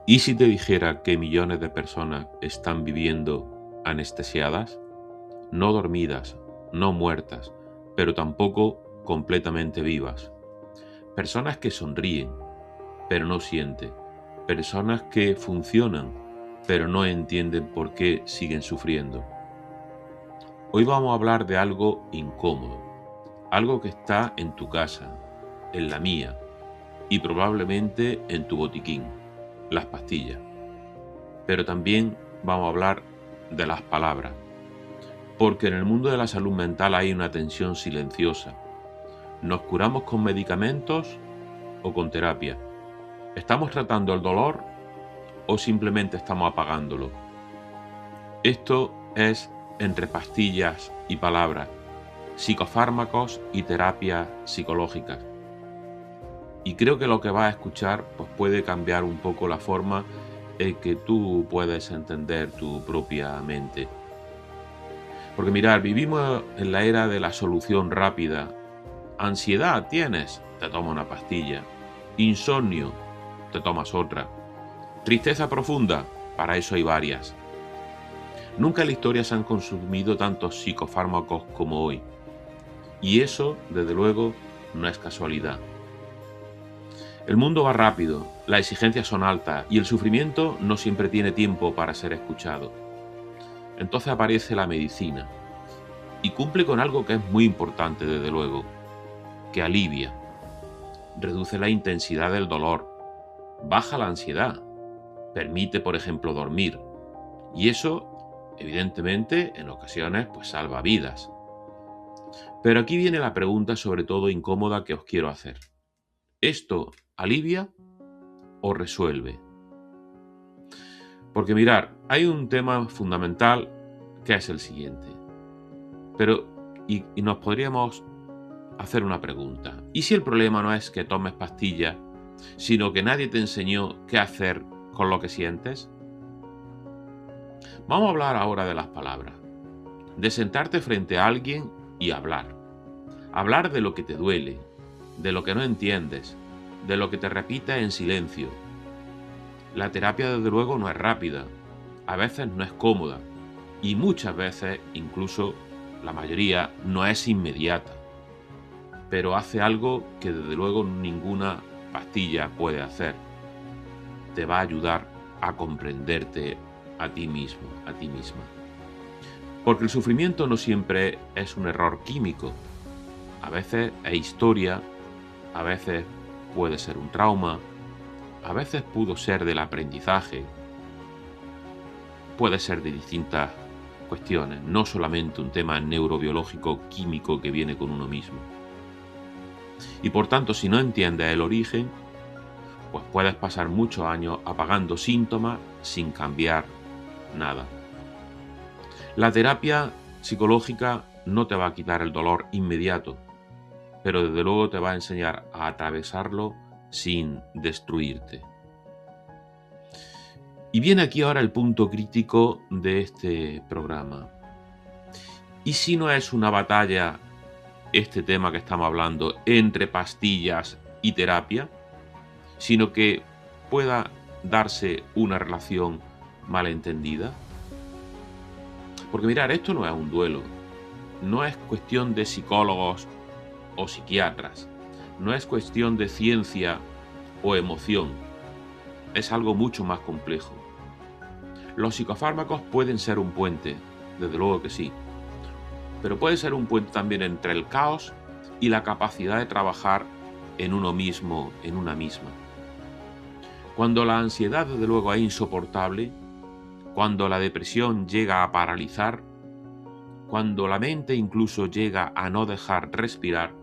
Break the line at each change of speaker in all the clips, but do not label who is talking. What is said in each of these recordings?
¿Y si te dijera que millones de personas están viviendo anestesiadas? No dormidas, no muertas, pero tampoco completamente vivas. Personas que sonríen, pero no sienten. Personas que funcionan, pero no entienden por qué siguen sufriendo. Hoy vamos a hablar de algo incómodo, algo que está en tu casa, en la mía y probablemente en tu botiquín, las pastillas. Pero también vamos a hablar de las palabras, porque en el mundo de la salud mental hay una tensión silenciosa. ¿Nos curamos con medicamentos o con terapia? ¿Estamos tratando el dolor o simplemente estamos apagándolo? Esto es Entre pastillas y palabras, psicofármacos y terapias psicológicas. Y creo que lo que vas a escuchar pues puede cambiar un poco la forma en que tú puedes entender tu propia mente. Porque mirad, vivimos en la era de la solución rápida. Ansiedad tienes, te tomas una pastilla. Insomnio, te tomas otra. Tristeza profunda, para eso hay varias. Nunca en la historia se han consumido tantos psicofármacos como hoy. Y eso, desde luego, no es casualidad. El mundo va rápido, las exigencias son altas y el sufrimiento no siempre tiene tiempo para ser escuchado. Entonces aparece la medicina y cumple con algo que es muy importante, desde luego, que alivia, reduce la intensidad del dolor, baja la ansiedad, permite, por ejemplo, dormir. Y eso, evidentemente, en ocasiones, pues salva vidas. Pero aquí viene la pregunta sobre todo incómoda que os quiero hacer. ¿Esto alivia o resuelve? Porque mirar, hay un tema fundamental que es el siguiente. Y nos podríamos hacer una pregunta. ¿Y si el problema no es que tomes pastillas, sino que nadie te enseñó qué hacer con lo que sientes? Vamos a hablar ahora de las palabras, de sentarte frente a alguien y hablar. Hablar de lo que te duele, de lo que no entiendes, de lo que te repite en silencio. La terapia, desde luego, no es rápida, a veces no es cómoda y muchas veces, incluso la mayoría, no es inmediata. Pero hace algo que desde luego ninguna pastilla puede hacer. Te va a ayudar a comprenderte a ti mismo, a ti misma. Porque el sufrimiento no siempre es un error químico. A veces es historia, a veces puede ser un trauma, a veces pudo ser del aprendizaje, puede ser de distintas cuestiones, no solamente un tema neurobiológico químico que viene con uno mismo. Y por tanto, si no entiendes el origen, pues puedes pasar muchos años apagando síntomas sin cambiar nada. La terapia psicológica no te va a quitar el dolor inmediato, pero desde luego te va a enseñar a atravesarlo sin destruirte. Y viene aquí ahora el punto crítico de este programa. ¿Y si no es una batalla este tema que estamos hablando entre pastillas y terapia, sino que pueda darse una relación malentendida? Porque mirar, esto no es un duelo, no es cuestión de psicólogos o psiquiatras, no es cuestión de ciencia o emoción, es algo mucho más complejo. Los psicofármacos pueden ser un puente, desde luego que sí, pero puede ser un puente también entre el caos y la capacidad de trabajar en uno mismo, en una misma. Cuando la ansiedad, desde luego, es insoportable, cuando la depresión llega a paralizar, cuando la mente incluso llega a no dejar respirar,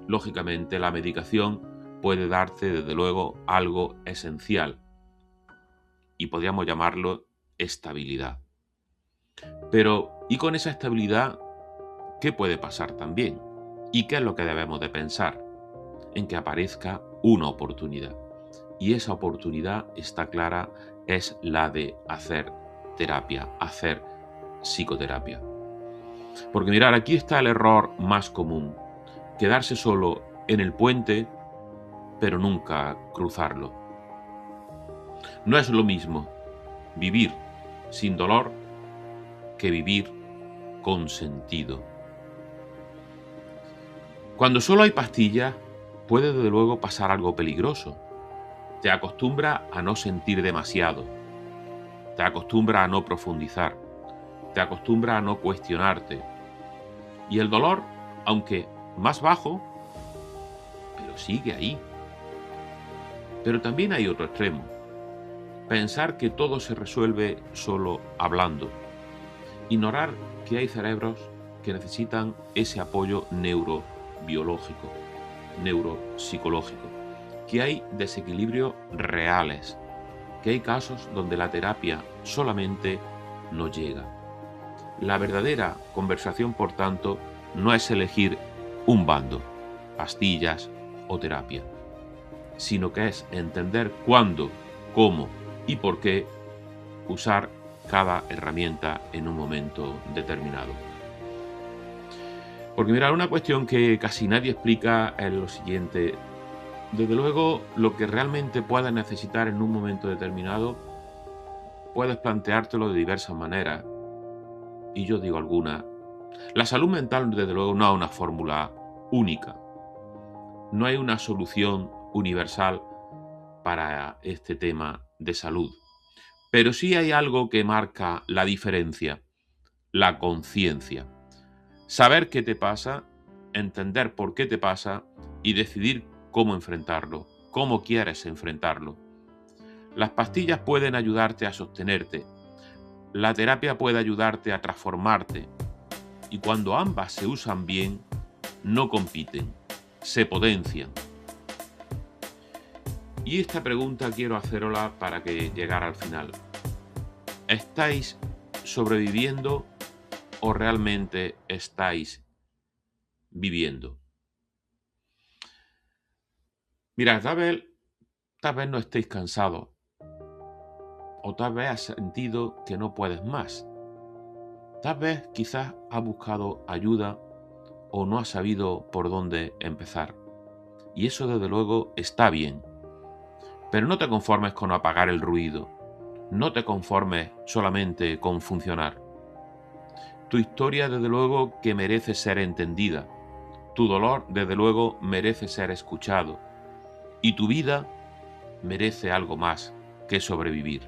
lógicamente la medicación puede darte, desde luego, algo esencial y podríamos llamarlo estabilidad. Pero, ¿y con esa estabilidad qué puede pasar también? ¿Y qué es lo que debemos de pensar? En que aparezca una oportunidad. Y esa oportunidad, está clara, es la de hacer terapia, hacer psicoterapia. Porque mirar, aquí está el error más común. Quedarse solo en el puente, pero nunca cruzarlo. No es lo mismo vivir sin dolor que vivir con sentido. Cuando solo hay pastillas, puede desde luego pasar algo peligroso. Te acostumbra a no sentir demasiado, te acostumbra a no profundizar, te acostumbra a no cuestionarte. Y el dolor, aunque más bajo, pero sigue ahí. Pero también hay otro extremo. Pensar que todo se resuelve solo hablando. Ignorar que hay cerebros que necesitan ese apoyo neurobiológico, neuropsicológico, que hay desequilibrios reales, que hay casos donde la terapia solamente no llega. La verdadera conversación, por tanto, no es elegir un bando, pastillas o terapia, sino que es entender cuándo, cómo y por qué usar cada herramienta en un momento determinado. Porque mirad, una cuestión que casi nadie explica es lo siguiente. Desde luego, lo que realmente puedes necesitar en un momento determinado, puedes planteártelo de diversas maneras. Y yo digo algunas. La salud mental, desde luego, no es una fórmula única. No hay una solución universal para este tema de salud. Pero sí hay algo que marca la diferencia: la conciencia. Saber qué te pasa, entender por qué te pasa y decidir cómo enfrentarlo, cómo quieres enfrentarlo. Las pastillas pueden ayudarte a sostenerte, la terapia puede ayudarte a transformarte, y cuando ambas se usan bien, no compiten, se potencian. Y esta pregunta quiero hacerosla para que llegara al final. ¿Estáis sobreviviendo o realmente estáis viviendo? Mirad, tal vez no estéis cansados, o tal vez has sentido que no puedes más. Tal vez quizás has buscado ayuda o no has sabido por dónde empezar. Y eso desde luego está bien. Pero no te conformes con apagar el ruido. No te conformes solamente con funcionar. Tu historia desde luego que merece ser entendida. Tu dolor desde luego merece ser escuchado. Y tu vida merece algo más que sobrevivir.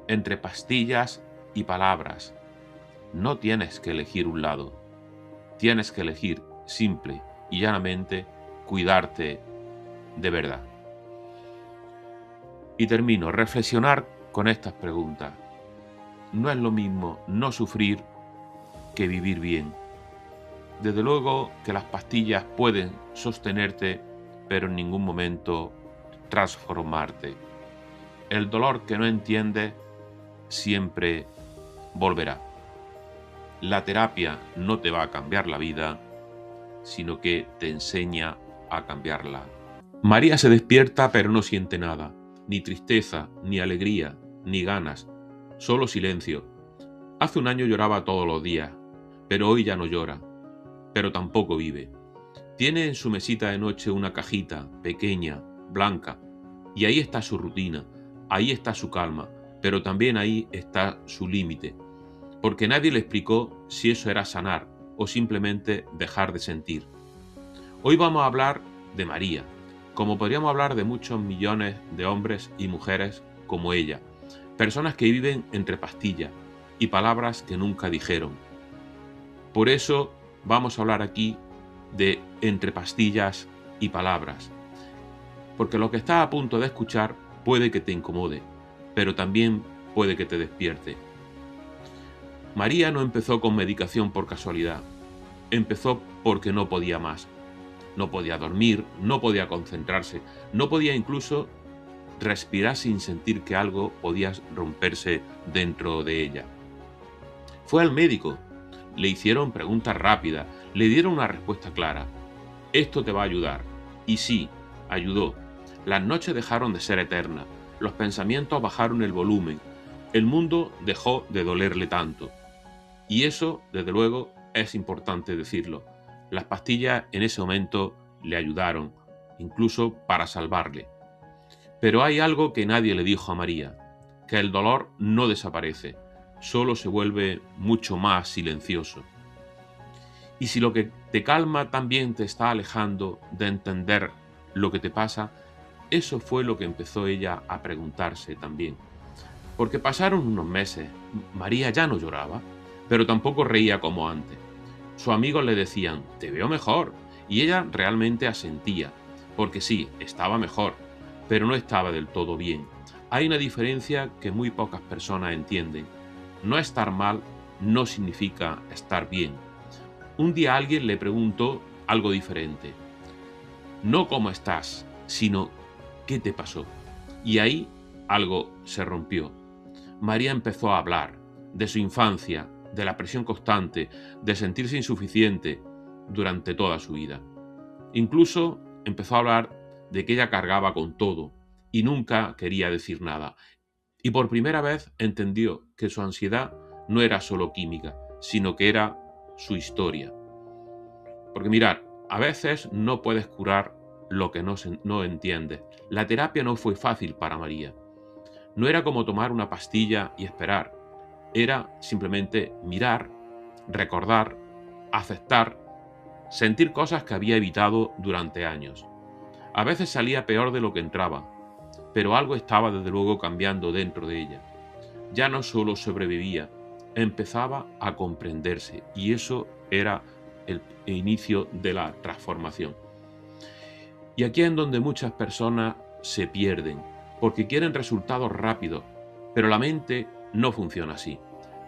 Entre pastillas y palabras, no tienes que elegir un lado. Tienes que elegir simple y llanamente cuidarte de verdad. Y termino, reflexionar con estas preguntas. No es lo mismo no sufrir que vivir bien. Desde luego que las pastillas pueden sostenerte, pero en ningún momento transformarte. El dolor que no entiendes siempre volverá. La terapia no te va a cambiar la vida, sino que te enseña a cambiarla. María se despierta pero no siente nada, ni tristeza, ni alegría, ni ganas, solo silencio. Hace un año lloraba todos los días, pero hoy ya no llora, pero tampoco vive. Tiene en su mesita de noche una cajita, pequeña, blanca, y ahí está su rutina, ahí está su calma, pero también ahí está su límite, porque nadie le explicó si eso era sanar o simplemente dejar de sentir. Hoy vamos a hablar de María, como podríamos hablar de muchos millones de hombres y mujeres como ella, personas que viven entre pastillas y palabras que nunca dijeron. Por eso vamos a hablar aquí de entre pastillas y palabras, porque lo que estás a punto de escuchar puede que te incomode, pero también puede que te despierte. María no empezó con medicación por casualidad, empezó porque no podía más. No podía dormir, no podía concentrarse, no podía incluso respirar sin sentir que algo podía romperse dentro de ella. Fue al médico, le hicieron preguntas rápidas, le dieron una respuesta clara. Esto te va a ayudar. Y sí, ayudó. Las noches dejaron de ser eternas, los pensamientos bajaron el volumen, el mundo dejó de dolerle tanto. Y eso, desde luego, es importante decirlo. Las pastillas en ese momento le ayudaron, incluso para salvarle. Pero hay algo que nadie le dijo a María, que el dolor no desaparece, solo se vuelve mucho más silencioso. Y si lo que te calma también te está alejando de entender lo que te pasa, eso fue lo que empezó ella a preguntarse también. Porque pasaron unos meses, María ya no lloraba, pero tampoco reía como antes. Sus amigos le decían, te veo mejor, y ella realmente asentía, porque sí, estaba mejor, pero no estaba del todo bien. Hay una diferencia que muy pocas personas entienden. No estar mal no significa estar bien. Un día alguien le preguntó algo diferente. No cómo estás, sino qué te pasó. Y ahí algo se rompió. María empezó a hablar de su infancia, de la presión constante, de sentirse insuficiente durante toda su vida. Incluso empezó a hablar de que ella cargaba con todo y nunca quería decir nada. Y por primera vez entendió que su ansiedad no era solo química, sino que era su historia. Porque mirad, a veces no puedes curar lo que no entiendes. La terapia no fue fácil para María. No era como tomar una pastilla y esperar. Era simplemente mirar, recordar, aceptar, sentir cosas que había evitado durante años. A veces salía peor de lo que entraba, pero algo estaba desde luego cambiando dentro de ella. Ya no solo sobrevivía, empezaba a comprenderse, y eso era el inicio de la transformación. Y aquí es en donde muchas personas se pierden, porque quieren resultados rápidos, pero la mente no funciona así.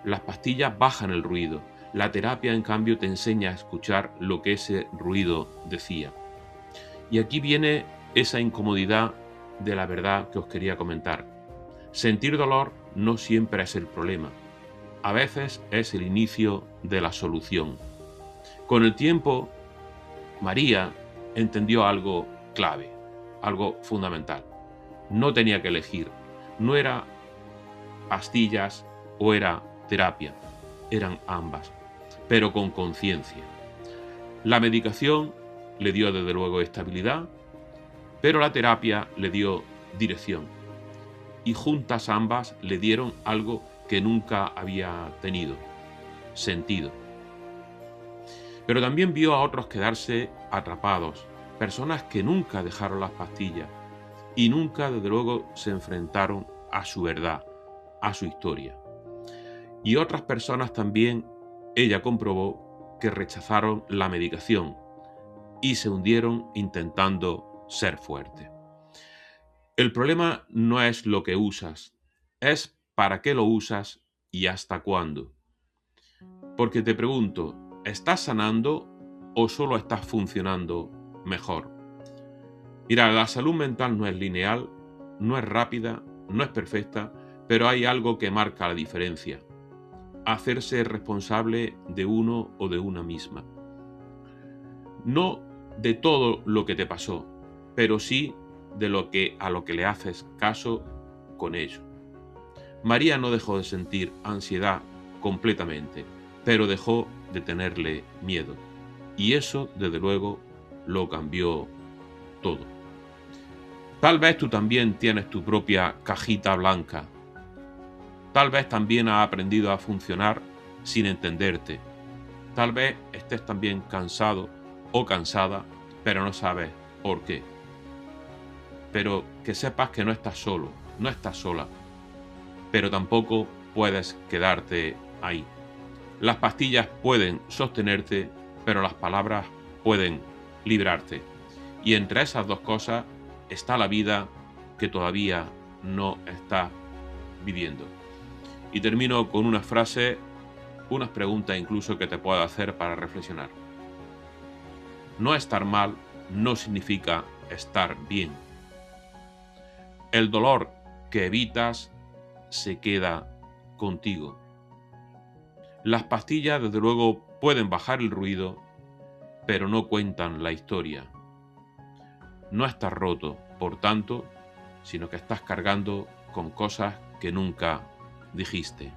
Las pastillas bajan el ruido, la terapia en cambio te enseña a escuchar lo que ese ruido decía. Y aquí viene esa incomodidad de la verdad que os quería comentar. Sentir dolor no siempre es el problema, a veces es el inicio de la solución. Con el tiempo, María entendió algo clave, algo fundamental. No tenía que elegir, no era pastillas o era terapia, eran ambas, pero con conciencia. La medicación le dio desde luego estabilidad, pero la terapia le dio dirección. Y juntas ambas le dieron algo que nunca había tenido, sentido. Pero también vio a otros quedarse atrapados, personas que nunca dejaron las pastillas y nunca desde luego se enfrentaron a su verdad, a su historia. Y otras personas también, ella comprobó que rechazaron la medicación y se hundieron intentando ser fuertes. El problema no es lo que usas, es para qué lo usas y hasta cuándo. Porque te pregunto, ¿estás sanando o solo estás funcionando mejor? Mira, la salud mental no es lineal, no es rápida, no es perfecta, pero hay algo que marca la diferencia: hacerse responsable de uno o de una misma. No de todo lo que te pasó, pero sí de a lo que le haces caso con ello. María no dejó de sentir ansiedad completamente, pero dejó de tenerle miedo. Y eso, desde luego, lo cambió todo. Tal vez tú también tienes tu propia cajita blanca. Tal vez también has aprendido a funcionar sin entenderte. Tal vez estés también cansado o cansada, pero no sabes por qué. Pero que sepas que no estás solo, no estás sola, pero tampoco puedes quedarte ahí. Las pastillas pueden sostenerte, pero las palabras pueden librarte. Y entre esas dos cosas está la vida que todavía no estás viviendo. Y termino con una frase, unas preguntas incluso que te puedo hacer para reflexionar. No estar mal no significa estar bien. El dolor que evitas se queda contigo. Las pastillas, desde luego, pueden bajar el ruido, pero no cuentan la historia. No estás roto, por tanto, sino que estás cargando con cosas que nunca dijiste.